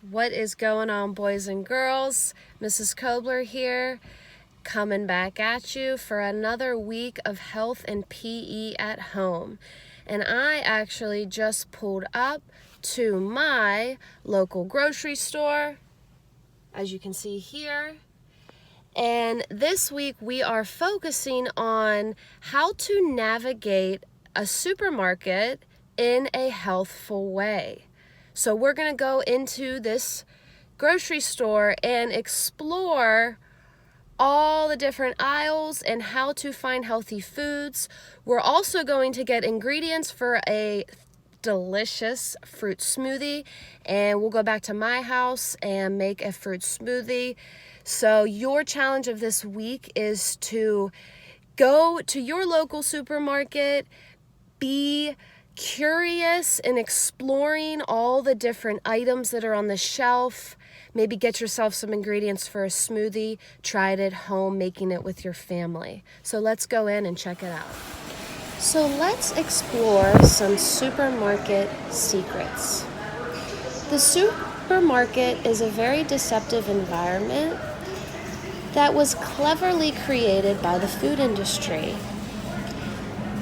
What is going on, boys and girls? Mrs. Kobler here, coming back at you for another week of health and PE at home. And I actually just pulled up to my local grocery store, as you can see here. And this week we are focusing on how to navigate a supermarket in a healthful way. So we're going to go into this grocery store and explore all the different aisles and how to find healthy foods. We're also going to get ingredients for a delicious fruit smoothie, and we'll go back to my house and make a fruit smoothie. So your challenge of this week is to go to your local supermarket, be curious and exploring all the different items that are on the shelf. Maybe get yourself some ingredients for a smoothie. Try it at home, making it with your family. So let's go in and check it out. So let's explore some supermarket secrets. The supermarket is a very deceptive environment that was cleverly created by the food industry.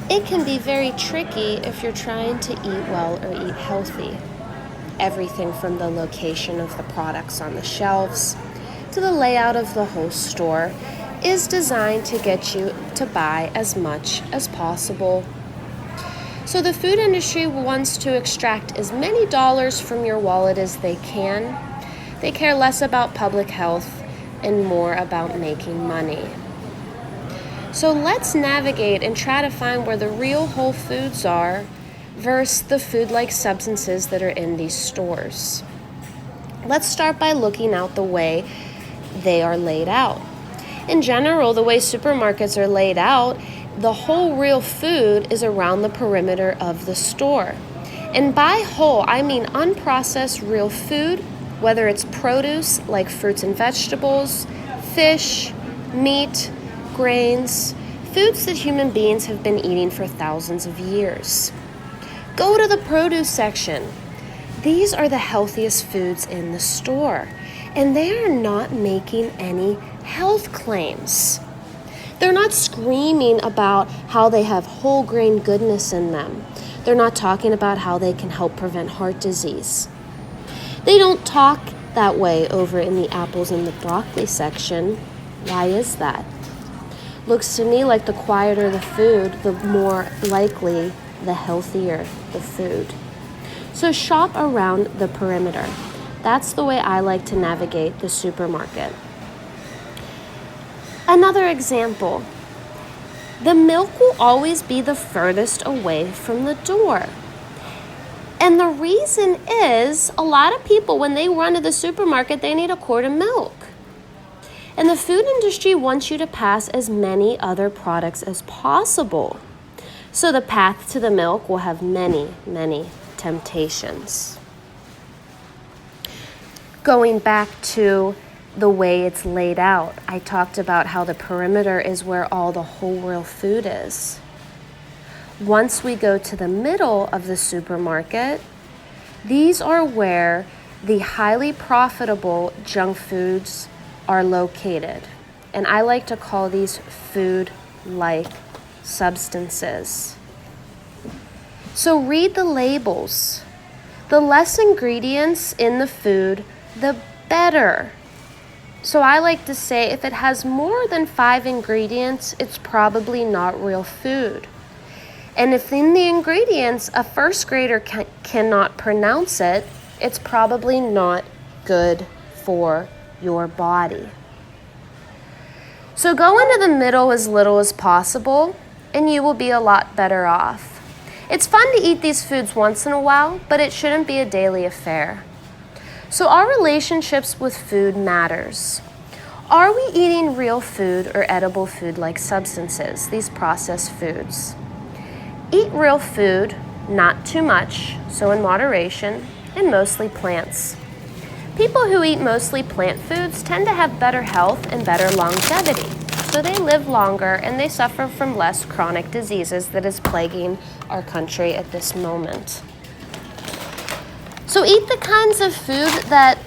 It can be very tricky if you're trying to eat well or eat healthy. Everything from the location of the products on the shelves to the layout of the whole store is designed to get you to buy as much as possible. So the food industry wants to extract as many dollars from your wallet as they can. They care less about public health and more about making money. So let's navigate and try to find where the real whole foods are versus the food-like substances that are in these stores. Let's start by looking at the way they are laid out. In general, the way supermarkets are laid out, the whole real food is around the perimeter of the store. And by whole, I mean unprocessed real food, whether it's produce like fruits and vegetables, fish, meat, grains, foods that human beings have been eating for thousands of years. Go to the produce section. These are the healthiest foods in the store, and they are not making any health claims. They're not screaming about how they have whole grain goodness in them. They're not talking about how they can help prevent heart disease. They don't talk that way over in the apples and the broccoli section. Why is that? Looks to me like the quieter the food, the more likely the healthier the food. So shop around the perimeter. That's the way I like to navigate the supermarket. Another example, the milk will always be the furthest away from the door. And the reason is a lot of people, when they run to the supermarket, they need a quart of milk. And the food industry wants you to pass as many other products as possible. So the path to the milk will have many, many temptations. Going back to the way it's laid out, I talked about how the perimeter is where all the whole real food is. Once we go to the middle of the supermarket, these are where the highly profitable junk foods are located. And I like to call these food-like substances. So read the labels. The less ingredients in the food, the better. So I like to say if it has more than 5 ingredients, it's probably not real food. And if in the ingredients a first grader cannot pronounce it, it's probably not good for your body. So go into the middle as little as possible, and you will be a lot better off. It's fun to eat these foods once in a while, but it shouldn't be a daily affair. So our relationships with food matters. Are we eating real food or edible food-like substances, these processed foods? Eat real food, not too much, so in moderation, and mostly plants. People who eat mostly plant foods tend to have better health and better longevity, so they live longer and they suffer from less chronic diseases that is plaguing our country at this moment. So eat the kinds of food that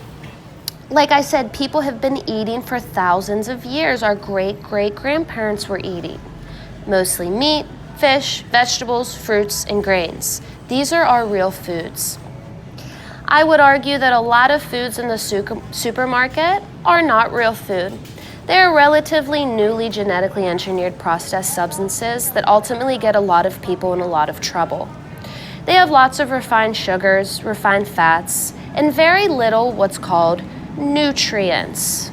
like I said, people have been eating for thousands of years. Our great-great-grandparents were eating mostly meat, fish, vegetables, fruits, and grains. These are our real foods. I would argue that a lot of foods in the supermarket are not real food. They're relatively newly genetically engineered processed substances that ultimately get a lot of people in a lot of trouble. They have lots of refined sugars, refined fats, and very little what's called nutrients,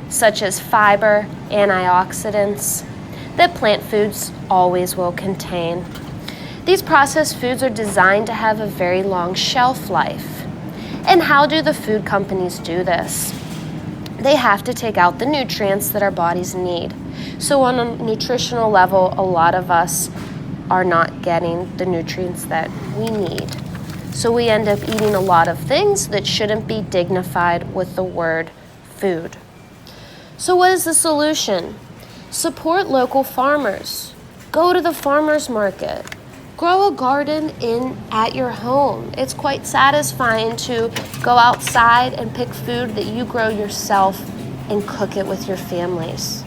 such as fiber, antioxidants, that plant foods always will contain. These processed foods are designed to have a very long shelf life. And how do the food companies do this? They have to take out the nutrients that our bodies need. So on a nutritional level, a lot of us are not getting the nutrients that we need. So we end up eating a lot of things that shouldn't be dignified with the word food. So what is the solution? Support local farmers. Go to the farmer's market. Grow a garden at your home. It's quite satisfying to go outside and pick food that you grow yourself and cook it with your families.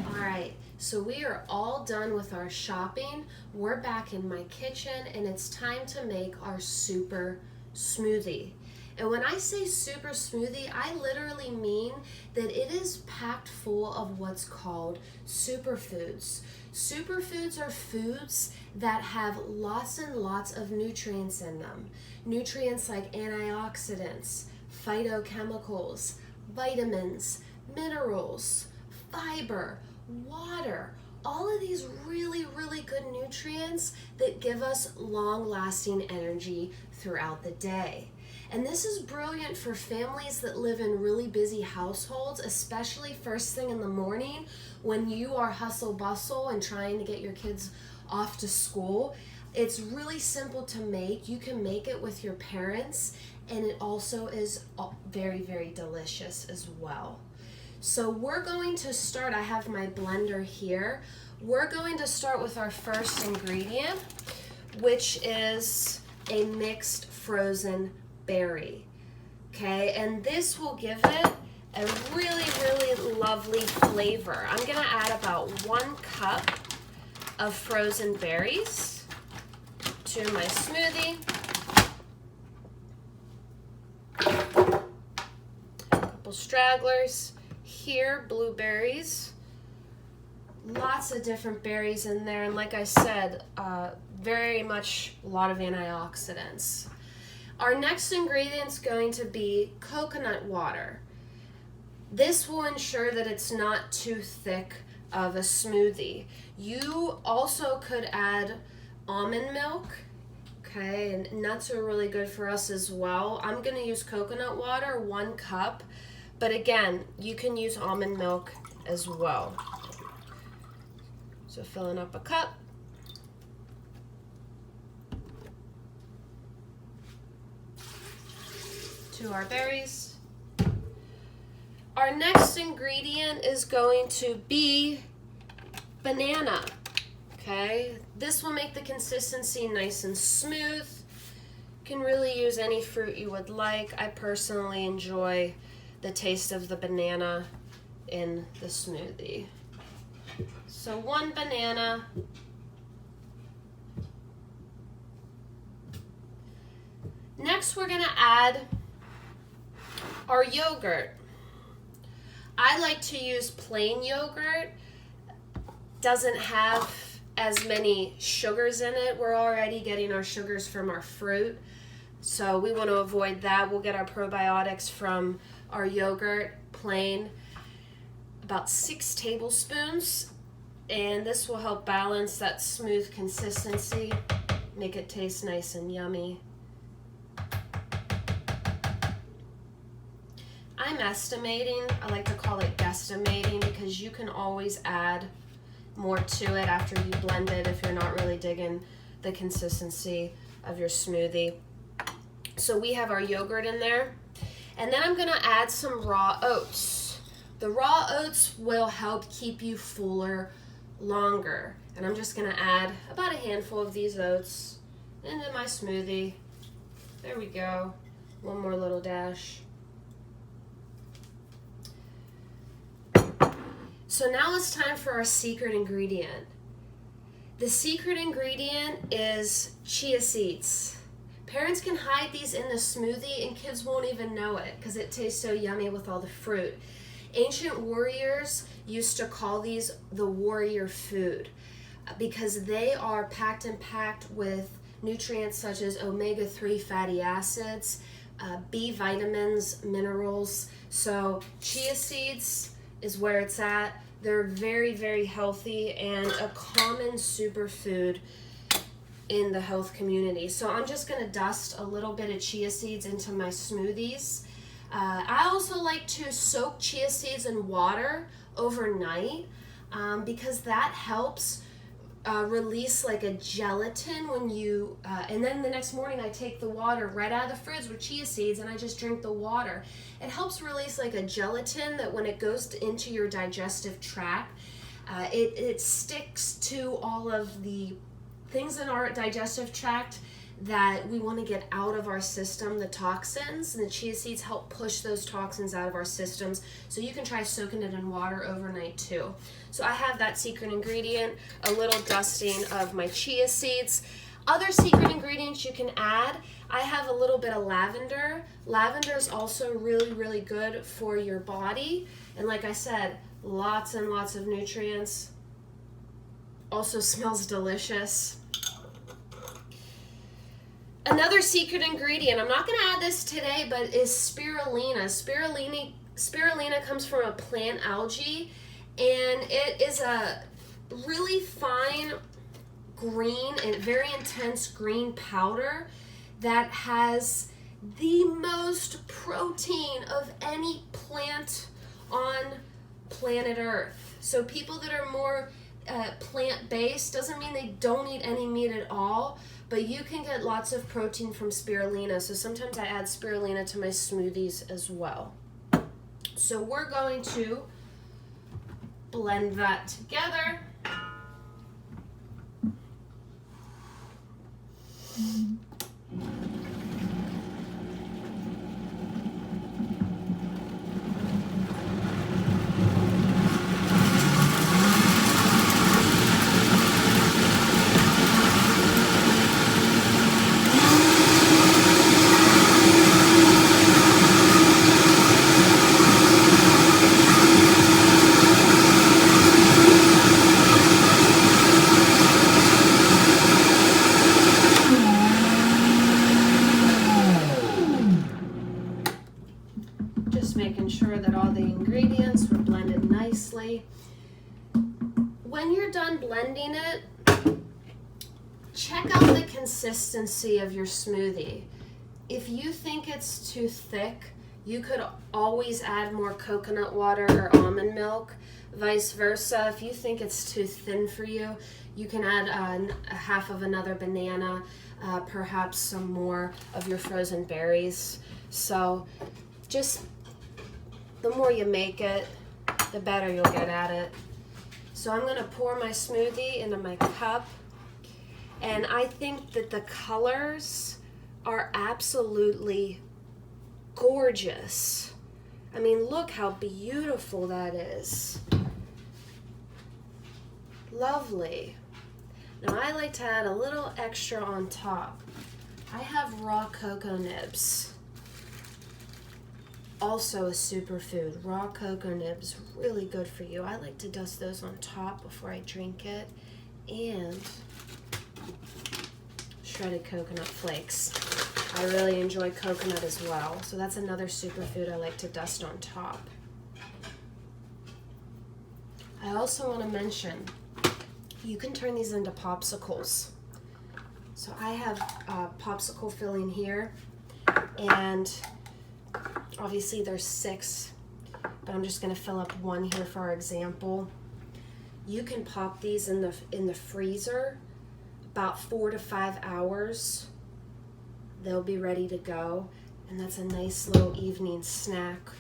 All right, so we are all done with our shopping. We're back in my kitchen and it's time to make our super smoothie. And when I say super smoothie, I literally mean that it is packed full of what's called superfoods. Superfoods are foods that have lots and lots of nutrients in them. Nutrients like antioxidants, phytochemicals, vitamins, minerals, fiber, water, all of these really, really good nutrients that give us long-lasting energy throughout the day. And this is brilliant for families that live in really busy households, especially first thing in the morning when you are hustle bustle and trying to get your kids off to school. It's really simple to make. You can make it with your parents, and it also is very, very delicious as well. So we're going to start, I have my blender here. We're going to start with our first ingredient, which is a mixed frozen berry. Okay, and this will give it a really, really lovely flavor. I'm gonna add about 1 cup of frozen berries to my smoothie. A couple stragglers here, blueberries. Lots of different berries in there, and like I said, very much a lot of antioxidants. Our next ingredient is going to be coconut water. This will ensure that it's not too thick of a smoothie. You also could add almond milk, okay, and nuts are really good for us as well. I'm gonna use coconut water, 1 cup, but again, you can use almond milk as well. So filling up a cup. To our berries. Our next ingredient is going to be banana. Okay, this will make the consistency nice and smooth. You can really use any fruit you would like. I personally enjoy the taste of the banana in the smoothie. So 1 banana. Next, we're gonna add our yogurt. I like to use plain yogurt. Doesn't have as many sugars in it. We're already getting our sugars from our fruit, so we want to avoid that. We'll get our probiotics from our yogurt, plain, about 6 tablespoons, and this will help balance that smooth consistency, make it taste nice and yummy. I'm estimating, I like to call it guesstimating, because you can always add more to it after you blend it if you're not really digging the consistency of your smoothie. So we have our yogurt in there, and then I'm gonna add some raw oats. The raw oats will help keep you fuller longer, and I'm just gonna add about a handful of these oats into my smoothie. There we go, 1 more little dash. So now it's time for our secret ingredient. The secret ingredient is chia seeds. Parents can hide these in the smoothie and kids won't even know it because it tastes so yummy with all the fruit. Ancient warriors used to call these the warrior food because they are packed with nutrients such as omega-3 fatty acids, B vitamins, minerals. So chia seeds is where it's at. They're very, very healthy and a common superfood in the health community. So I'm just gonna dust a little bit of chia seeds into my smoothies. I also like to soak chia seeds in water overnight because that helps release like a gelatin when you, and then the next morning I take the water right out of the fridge with chia seeds and I just drink the water. It helps release like a gelatin that when it goes into your digestive tract, it sticks to all of the things in our digestive tract that we want to get out of our system, the toxins, and the chia seeds help push those toxins out of our systems. So you can try soaking it in water overnight too. So I have that secret ingredient, a little dusting of my chia seeds. Other secret ingredients you can add, I have a little bit of lavender. Lavender is also really, really good for your body. And like I said, lots and lots of nutrients. Also smells delicious. Another secret ingredient, I'm not going to add this today, but is spirulina. Spirulina comes from a plant algae, and it is a really fine green and very intense green powder that has the most protein of any plant on planet Earth. So people that are more plant-based doesn't mean they don't eat any meat at all, but you can get lots of protein from spirulina. So sometimes I add spirulina to my smoothies as well. So we're going to blend that together. Just making sure that all the ingredients were blended nicely. When you're done blending it, check out the consistency of your smoothie. If you think it's too thick, you could always add more coconut water or almond milk. Vice versa, if you think it's too thin for you, you can add a half of another banana, perhaps some more of your frozen berries. So just the more you make it, the better you'll get at it. So I'm gonna pour my smoothie into my cup, and I think that the colors are absolutely gorgeous. I mean, look how beautiful that is. Lovely. Now I like to add a little extra on top. I have raw cocoa nibs. Also a superfood. Raw cocoa nibs, really good for you. I like to dust those on top before I drink it. And shredded coconut flakes. I really enjoy coconut as well. So that's another superfood I like to dust on top. I also want to mention, you can turn these into popsicles. So I have popsicle filling here, and obviously there's 6, but I'm just going to fill up 1 here for our example. You can pop these in the freezer about 4 to 5 hours. They'll be ready to go, and that's a nice little evening snack,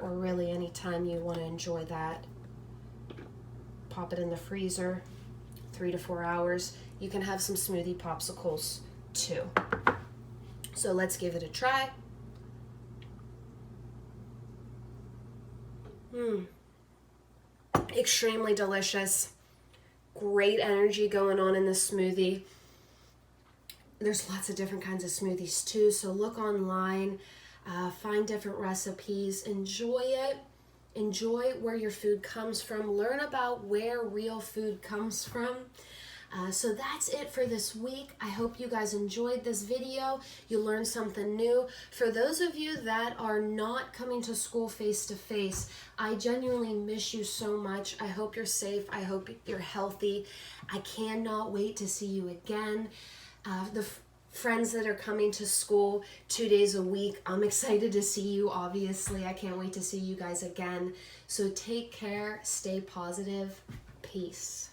or really any time you want to enjoy that. Pop it in the freezer, 3 to 4 hours. You can have some smoothie popsicles too. So let's give it a try. Extremely delicious. Great energy going on in this smoothie. There's lots of different kinds of smoothies too, so look online, find different recipes, enjoy it. Enjoy where your food comes from. Learn about where real food comes from. So that's it for this week. I hope you guys enjoyed this video. You learned something new. For those of you that are not coming to school face to face, I genuinely miss you so much. I hope you're safe. I hope you're healthy. I cannot wait to see you again. The friends that are coming to school 2 days a week, I'm excited to see you, obviously. I can't wait to see you guys again. So take care, stay positive. Peace.